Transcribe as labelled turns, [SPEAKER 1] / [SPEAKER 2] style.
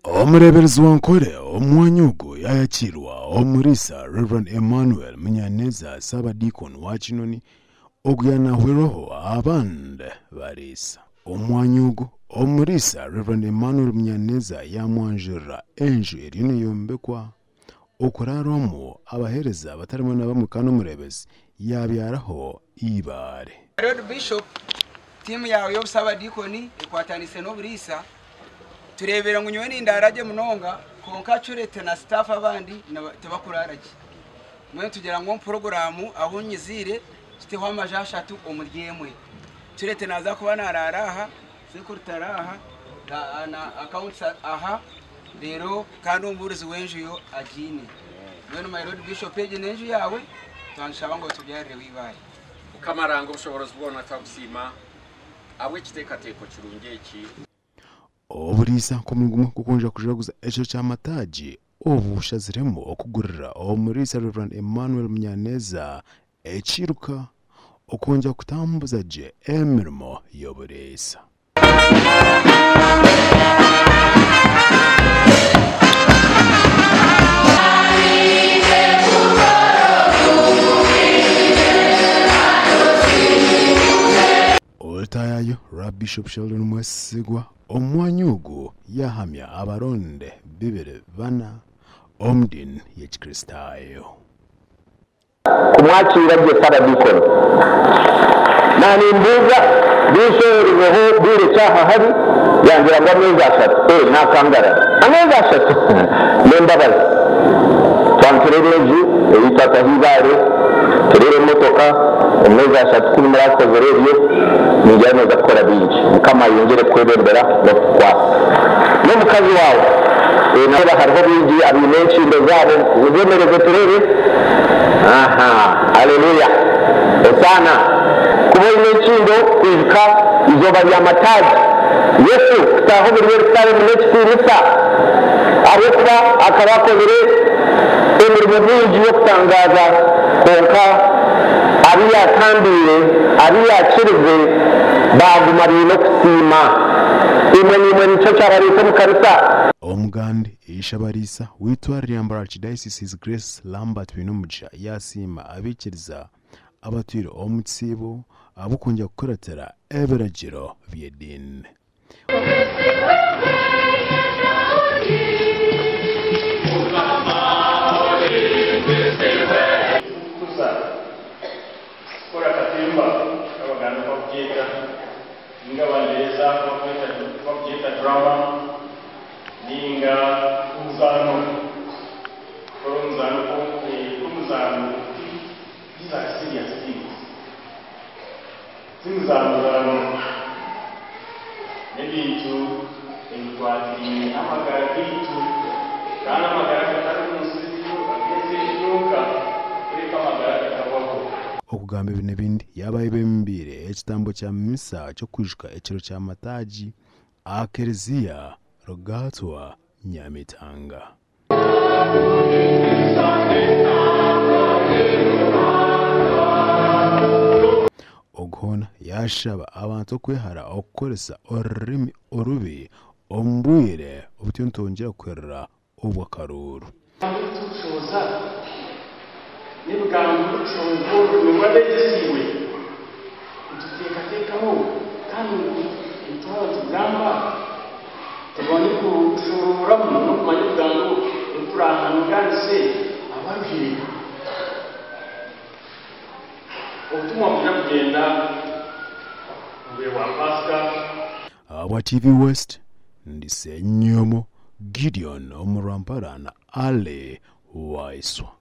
[SPEAKER 1] Omureberezi wankore omwanyugo yayakirwa omurisa Reverend Emmanuel Munyaneza Sabadikon wa Kinoni ogyanahweroho abande barisa omwanyugo omurisa Reverend Emmanuel Munyaneza yamwanjira enju erino yombekwa okuraromo abahereza batarimo nabamukano murebezi yabyaraho ibare.
[SPEAKER 2] Lord Bishop timu yawe yo Sabadikoni ekwatanise no burisa turebera ngo nyweni ndaraje munonga konka curete na staff abandi tabakuraraje mwe tugera ngo programu aho nyizire kiteho amajashatu umuryemwe curete naza kuba nararaha sekurtaraha na accounts aha rero kandi umburuzi wenju yo ajine mwe no my Lord Bishop page nenju yawe twanshaba ngo tubyarire wibaye
[SPEAKER 3] ukamaranga ubushoborozi bwona tabusima abwe kitekateko kirungeki
[SPEAKER 1] oburisa kumugumwe kukonja kujaguza echo cyamataji obushaziremo okugurira omurisa Reverend Emmanuel Munyaneza echiruka okonja kutambuza je emirimo yoburisa. Oltayayo Bishop Sheldon Mwesigwa omwanyugo yahamya abaronde bibere bana omdin yechikristayo
[SPEAKER 4] kumwakira je Sabadikoni nani mbuga bishoreho bire cyaha hari yangira ngo ameza ashatu nakangara ameza ashatu nembabazi twankerereje yitata hibare turere motoka ameza ashatu kuri murakoze rero nijyane gakora binji kama yongere kwebembera no kwa no mukazi wawe naba hariho binji abi menshi ndezabo uzemereze turere aha haleluya sana kuba imechindo kwibuka izoba rya mataji Yesu taho buri Yerusalemu n'ekirisa ariko akabakozere emirimo binji yo kutangaza konka abiya tambire abiya kireze bagumari no kusima imwe nico cyararite mu karisa
[SPEAKER 1] omugandi ishabarisa witwa Ryambara Archdiocese Grace Lambert Binumugisha yasima abikiriza abatwire omutsibo abukunja kukoratera eberagiro byedin
[SPEAKER 5] drama ninga uzano kumzano these are serious things nebintu intwati amagara bitu kana amagara katari musiriyo bageze yoka reka amagara katabaho
[SPEAKER 1] okugamba ibintu yabaye bembire ekitambo kya misa cyo kwishuka ekiro kya mataji akereziya rogatwa Nyamitanga ogona yashaba abantu kwehara okukoresa orurimi orubi ombwire obutyontongera kwerera obwakaruru
[SPEAKER 5] tushoza nibugambo tushoza niwadegisiwe tutekatekaho kandi intwaro tugamba tubone kushorora mu kumanyugango turahanganse ababwira ubutumwa bujya kugenda mbere wa Pasika
[SPEAKER 1] aba TV West ndisenyomo Gideon Omurampara na Ale Waiswa.